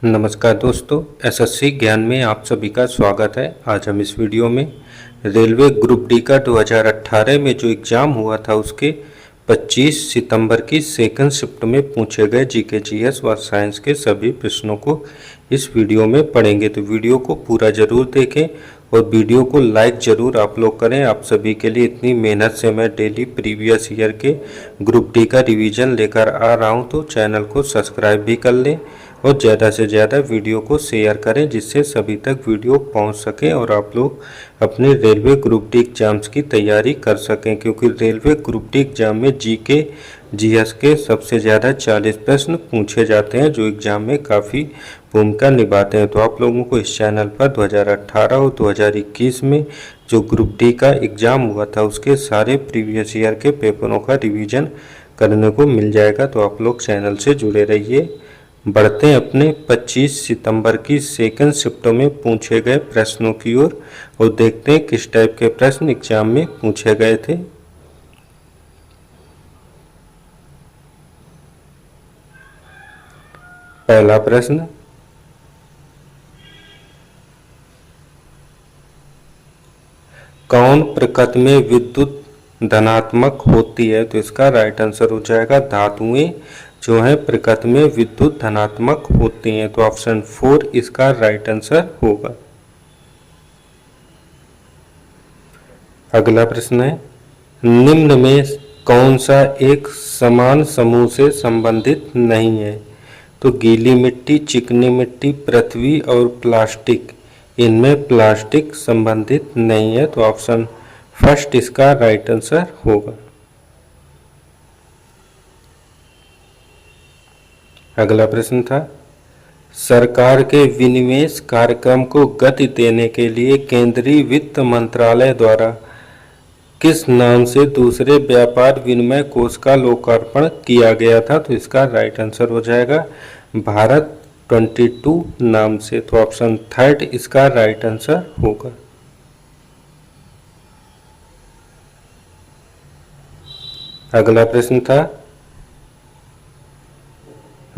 नमस्कार दोस्तों, एसएससी ज्ञान में आप सभी का स्वागत है। आज हम इस वीडियो में रेलवे ग्रुप डी का 2018 में जो एग्ज़ाम हुआ था उसके 25 सितंबर की सेकंड शिफ्ट में पूछे गए जीके जीएस व साइंस के सभी प्रश्नों को इस वीडियो में पढ़ेंगे। तो वीडियो को पूरा ज़रूर देखें और वीडियो को लाइक ज़रूर आप लोग करें। आप सभी के लिए इतनी मेहनत से मैं डेली प्रीवियस ईयर के ग्रुप डी का रिवीजन लेकर आ रहा हूं, तो चैनल को सब्सक्राइब भी कर लें और ज़्यादा से ज़्यादा वीडियो को शेयर करें जिससे सभी तक वीडियो पहुंच सके और आप लोग अपने रेलवे ग्रुप डी एग्ज़ाम्स की तैयारी कर सकें। क्योंकि रेलवे ग्रुप डी एग्ज़ाम में जीके जीएस के सबसे ज़्यादा 40 प्रश्न पूछे जाते हैं जो एग्ज़ाम में काफ़ी भूमिका निभाते हैं। तो आप लोगों को इस चैनल पर 2018 और 2021 में जो ग्रुप डी का एग्ज़ाम हुआ था उसके सारे प्रीवियस ईयर के पेपरों का रिवीजन करने को मिल जाएगा। तो आप लोग चैनल से जुड़े रहिए। बढ़ते हैं अपने 25 सितंबर की सेकंड शिफ्ट में पूछे गए प्रश्नों की ओर और देखते हैं किस टाइप के प्रश्न एग्जाम में पूछे गए थे। पहला प्रश्न, कौन प्रकृति में विद्युत धनात्मक होती है? तो इसका राइट आंसर हो जाएगा धातुएं जो है प्रकृति में विद्युत धनात्मक होती हैं। तो ऑप्शन 4 इसका राइट आंसर होगा। अगला प्रश्न है, निम्न में कौन सा एक समान समूह से संबंधित नहीं है? तो गीली मिट्टी, चिकनी मिट्टी, पृथ्वी और प्लास्टिक, इनमें प्लास्टिक संबंधित नहीं है। तो ऑप्शन फर्स्ट इसका राइट आंसर होगा। अगला प्रश्न था, सरकार के विनिवेश कार्यक्रम को गति देने के लिए केंद्रीय वित्त मंत्रालय द्वारा किस नाम से दूसरे व्यापार विनिमय कोष का लोकार्पण किया गया था? तो इसका राइट आंसर हो जाएगा भारत 22 नाम से। तो ऑप्शन थर्ड इसका राइट आंसर होगा। अगला प्रश्न था,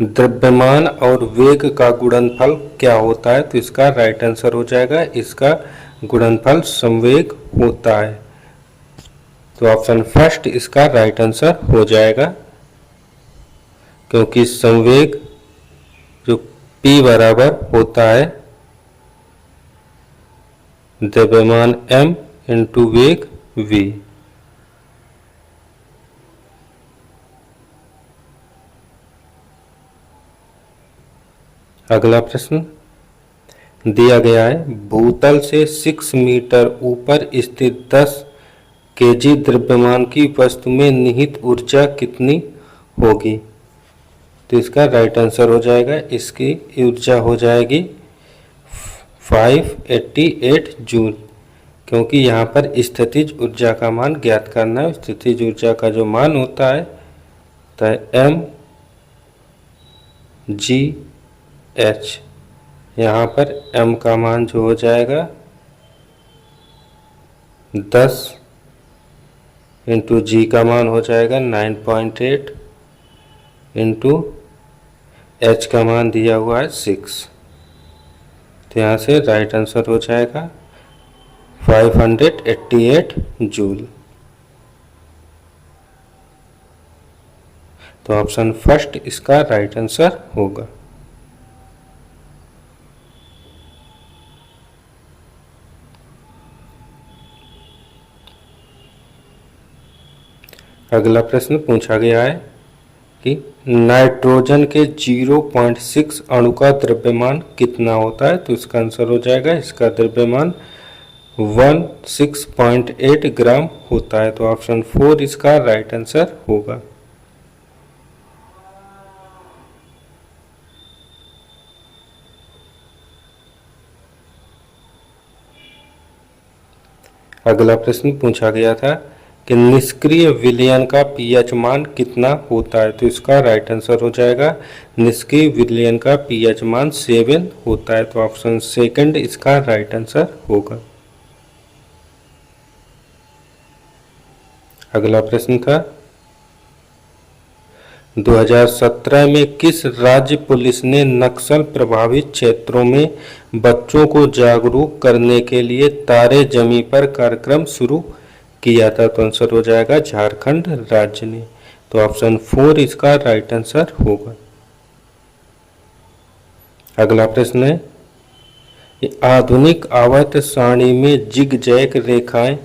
द्रव्यमान और वेग का गुणनफल क्या होता है? तो इसका राइट आंसर हो जाएगा इसका गुणनफल संवेग होता है। तो ऑप्शन फर्स्ट इसका राइट आंसर हो जाएगा क्योंकि संवेग जो P बराबर होता है द्रव्यमान m इंटू वेग v। अगला प्रश्न दिया गया है, भूतल से 6 मीटर ऊपर स्थित 10 केजी द्रव्यमान की वस्तु में निहित ऊर्जा कितनी होगी? तो इसका राइट आंसर हो जाएगा इसकी ऊर्जा हो जाएगी 588 जूल। क्योंकि यहाँ पर स्थितिज ऊर्जा का मान ज्ञात करना है। स्थितिज ऊर्जा का जो मान होता है m g h, यहाँ पर m का मान जो हो जाएगा 10 इंटू जी का मान हो जाएगा 9.8 इंटू एच का मान दिया हुआ है 6। तो यहाँ से राइट आंसर हो जाएगा 588 जूल। तो ऑप्शन फर्स्ट इसका राइट आंसर होगा। अगला प्रश्न पूछा गया है कि नाइट्रोजन के 0.6 अणु का द्रव्यमान कितना होता है? तो इसका आंसर हो जाएगा इसका द्रव्यमान 16.8 ग्राम होता है। तो ऑप्शन 4 इसका राइट आंसर होगा। अगला प्रश्न पूछा गया था कि निष्क्रिय विलयन का पीएच मान कितना होता है? तो इसका राइट आंसर हो जाएगा निष्क्रिय विलयन का पीएच मान 7 होता है। तो ऑप्शन सेकंड इसका राइट आंसर होगा। अगला प्रश्न था, 2017 में किस राज्य पुलिस ने नक्सल प्रभावित क्षेत्रों में बच्चों को जागरूक करने के लिए तारे जमी पर कार्यक्रम शुरू किया था? तो आंसर हो जाएगा झारखंड राज्य ने। तो ऑप्शन 4 इसका राइट आंसर होगा। अगला प्रश्न है, आधुनिक आवर्त सारणी में जिग जैग रेखाएं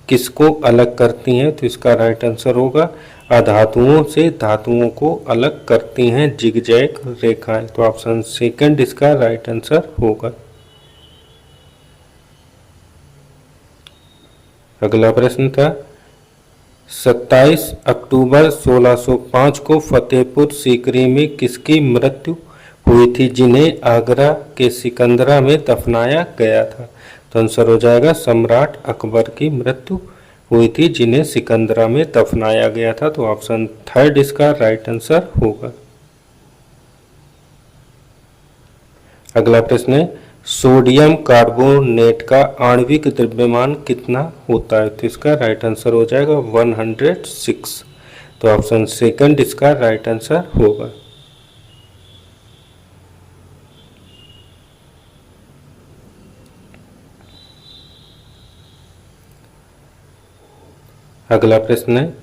किसको अलग करती हैं? तो इसका राइट आंसर होगा अधातुओं से धातुओं को अलग करती हैं जिग जैग रेखाएं। तो ऑप्शन सेकंड इसका राइट आंसर होगा। अगला प्रश्न था, 27 अक्टूबर 1605 को फतेहपुर सीकरी में किसकी मृत्यु हुई थी जिन्हें आगरा के सिकंदरा में दफनाया गया था? तो आंसर हो जाएगा सम्राट अकबर की मृत्यु हुई थी जिन्हें सिकंदरा में दफनाया गया था। तो ऑप्शन थर्ड इसका राइट आंसर होगा। अगला प्रश्न है, सोडियम कार्बोनेट का आणविक द्रव्यमान कितना होता है? तो इसका राइट आंसर हो जाएगा 106। तो ऑप्शन सेकंड इसका राइट आंसर होगा। अगला प्रश्न है,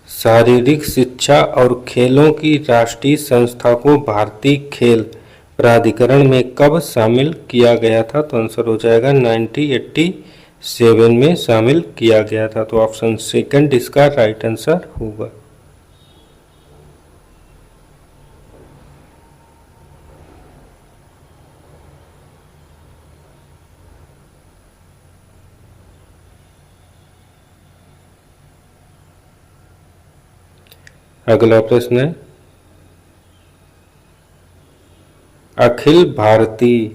शारीरिक शिक्षा और खेलों की राष्ट्रीय संस्था को भारतीय खेल प्राधिकरण में कब शामिल किया गया था? तो आंसर हो जाएगा 1987 में शामिल किया गया था। तो ऑप्शन सेकंड इसका राइट आंसर होगा। अगला प्रश्न है, अखिल भारतीय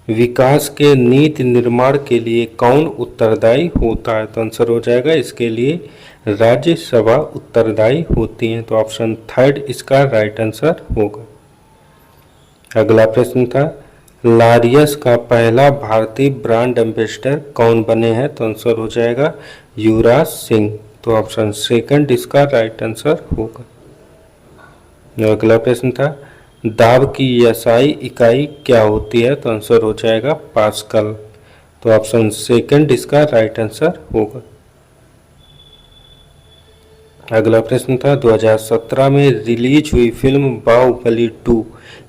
विकास के नीति निर्माण के लिए कौन उत्तरदायी होता है? तो आंसर हो जाएगा इसके लिए राज्यसभा उत्तरदायी होती है। तो ऑप्शन थर्ड इसका राइट आंसर होगा। अगला प्रश्न था, लारियस का पहला भारतीय ब्रांड एम्बेसडर कौन बने हैं? तो आंसर हो जाएगा युवराज सिंह। तो ऑप्शन सेकंड इसका राइट आंसर होगा। अगला प्रश्न था, दाब की एसआई इकाई क्या होती है? तो आंसर हो जाएगा पास्कल। तो ऑप्शन सेकंड इसका राइट आंसर होगा। अगला प्रश्न था, 2017 में रिलीज हुई फिल्म बाहुबली 2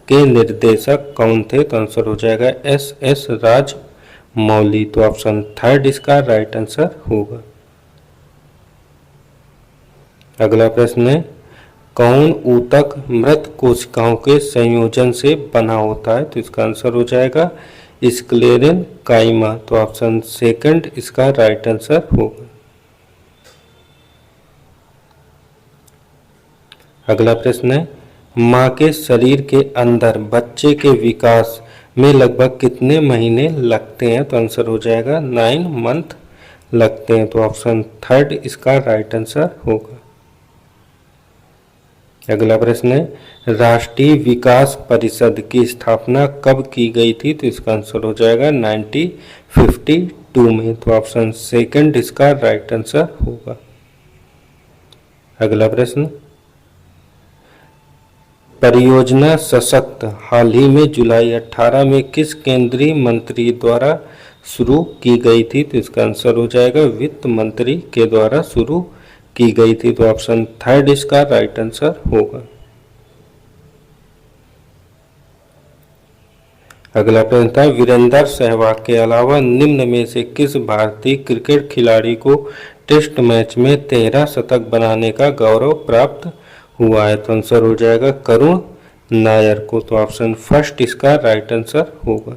के निर्देशक कौन थे? तो आंसर हो जाएगा एस राजमौली। तो ऑप्शन थर्ड इसका राइट आंसर होगा। अगला प्रश्न है, कौन ऊतक मृत कोशिकाओं के संयोजन से बना होता है? तो इसका आंसर हो जाएगा स्क्लेरेन काइमा। तो ऑप्शन सेकंड इसका राइट आंसर होगा। अगला प्रश्न है, मां के शरीर के अंदर बच्चे के विकास में लगभग कितने महीने लगते हैं? तो आंसर हो जाएगा 9 मंथ लगते हैं। तो ऑप्शन थर्ड इसका राइट आंसर होगा। अगला प्रश्न है, राष्ट्रीय विकास परिषद की स्थापना कब की गई थी? तो इसका आंसर हो जाएगा 1952 में। तो ऑप्शन सेकंड इसका राइट आंसर होगा। अगला प्रश्न, परियोजना सशक्त हाल ही में जुलाई 18 में किस केंद्रीय मंत्री द्वारा शुरू की गई थी? तो इसका आंसर हो जाएगा वित्त मंत्री के द्वारा शुरू की गई थी। तो ऑप्शन थर्ड इसका राइट आंसर होगा। अगला प्रश्न था, वीरेंद्र सहवाग के अलावा निम्न में से किस भारतीय क्रिकेट खिलाड़ी को टेस्ट मैच में 13 शतक बनाने का गौरव प्राप्त हुआ है? तो आंसर हो जाएगा करुण नायर को। तो ऑप्शन फर्स्ट इसका राइट आंसर होगा।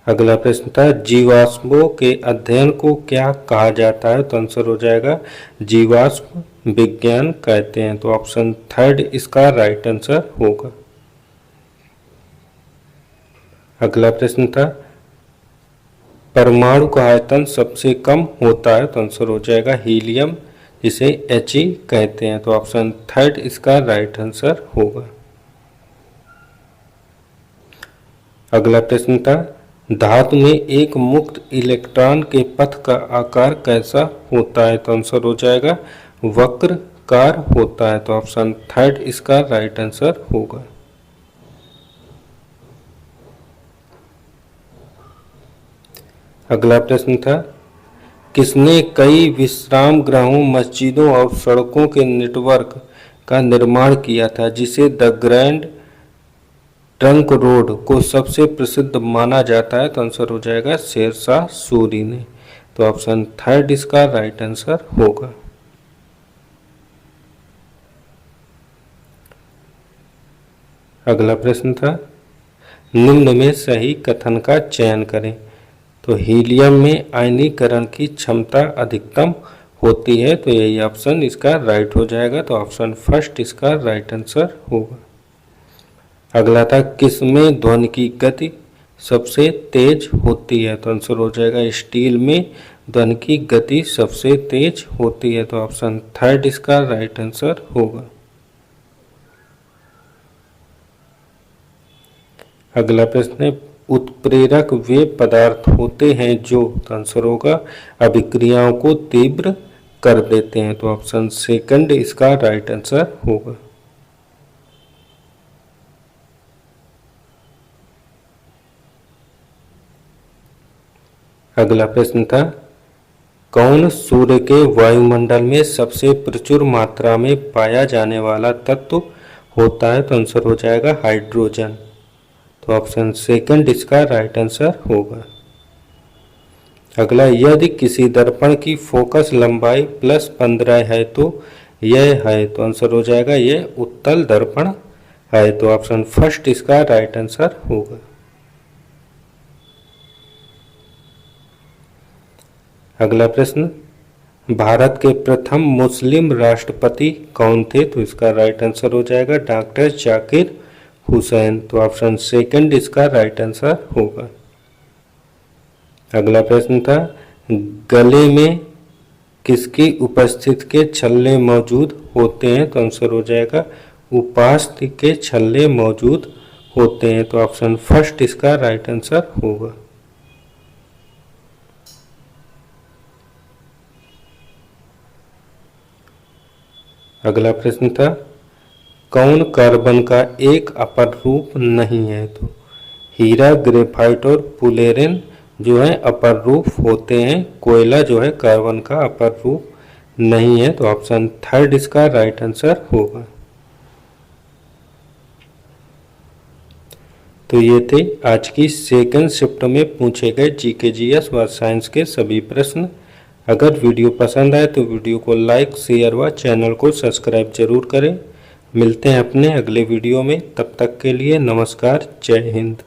अगला प्रश्न था, जीवाश्मों के अध्ययन को क्या कहा जाता है? तो आंसर हो जाएगा जीवाश्म विज्ञान कहते हैं। तो ऑप्शन थर्ड इसका राइट आंसर होगा। अगला प्रश्न था, परमाणु का आयतन सबसे कम होता है? तो आंसर हो जाएगा हीलियम, जिसे He कहते हैं। तो ऑप्शन थर्ड इसका राइट आंसर होगा। अगला प्रश्न था, धातु में एक मुक्त इलेक्ट्रॉन के पथ का आकार कैसा होता है? तो आंसर हो जाएगा वक्राकार होता है। तो ऑप्शन थर्ड इसका राइट आंसर होगा। अगला प्रश्न था, किसने कई विश्राम गृहों, मस्जिदों और सड़कों के नेटवर्क का निर्माण किया था, जिसे द ग्रैंड ट्रंक रोड को सबसे प्रसिद्ध माना जाता है? तो आंसर हो जाएगा शेरशाह सूरी ने। तो ऑप्शन थर्ड इसका राइट आंसर होगा। अगला प्रश्न था, निम्न में सही कथन का चयन करें। तो हीलियम में आयनीकरण की क्षमता अधिकतम होती है। तो यही ऑप्शन इसका राइट हो जाएगा। तो ऑप्शन फर्स्ट इसका राइट आंसर होगा। अगला था, किसमें ध्वनि की गति सबसे तेज होती है? तो आंसर हो जाएगा स्टील में ध्वनि की गति सबसे तेज होती है। तो ऑप्शन थर्ड इसका राइट आंसर होगा। अगला प्रश्न है, उत्प्रेरक वे पदार्थ होते हैं जो, तो आंसर होगा अभिक्रियाओं को तीव्र कर देते हैं। तो ऑप्शन सेकंड इसका राइट आंसर होगा। अगला प्रश्न था, कौन सूर्य के वायुमंडल में सबसे प्रचुर मात्रा में पाया जाने वाला तत्व होता है? तो आंसर हो जाएगा हाइड्रोजन। तो ऑप्शन सेकंड इसका राइट आंसर होगा। अगला, यदि किसी दर्पण की फोकस लंबाई +15 है तो यह है? तो आंसर हो जाएगा यह उत्तल दर्पण है। तो ऑप्शन फर्स्ट इसका राइट आंसर होगा। अगला प्रश्न, भारत के प्रथम मुस्लिम राष्ट्रपति कौन थे? तो इसका राइट आंसर हो जाएगा डॉक्टर जाकिर हुसैन। तो ऑप्शन सेकंड इसका राइट आंसर होगा। अगला प्रश्न था, गले में किसकी उपस्थिति के छल्ले मौजूद होते हैं? तो आंसर हो जाएगा उपास्थि के छल्ले मौजूद होते हैं। तो ऑप्शन फर्स्ट इसका राइट आंसर होगा। अगला प्रश्न था, कौन कार्बन का एक अपर रूप नहीं है? तो हीरा, ग्रेफाइट और पुलेरिन जो है अपर रूप होते हैं। कोयला जो है कार्बन का अपर रूप नहीं है। तो ऑप्शन थर्ड इसका राइट आंसर होगा। तो ये थे आज की सेकंड शिफ्ट में पूछे गए जीके जीएस व साइंस के सभी प्रश्न। अगर वीडियो पसंद आए तो वीडियो को लाइक, शेयर व चैनल को सब्सक्राइब जरूर करें। मिलते हैं अपने अगले वीडियो में, तब तक के लिए नमस्कार, जय हिंद।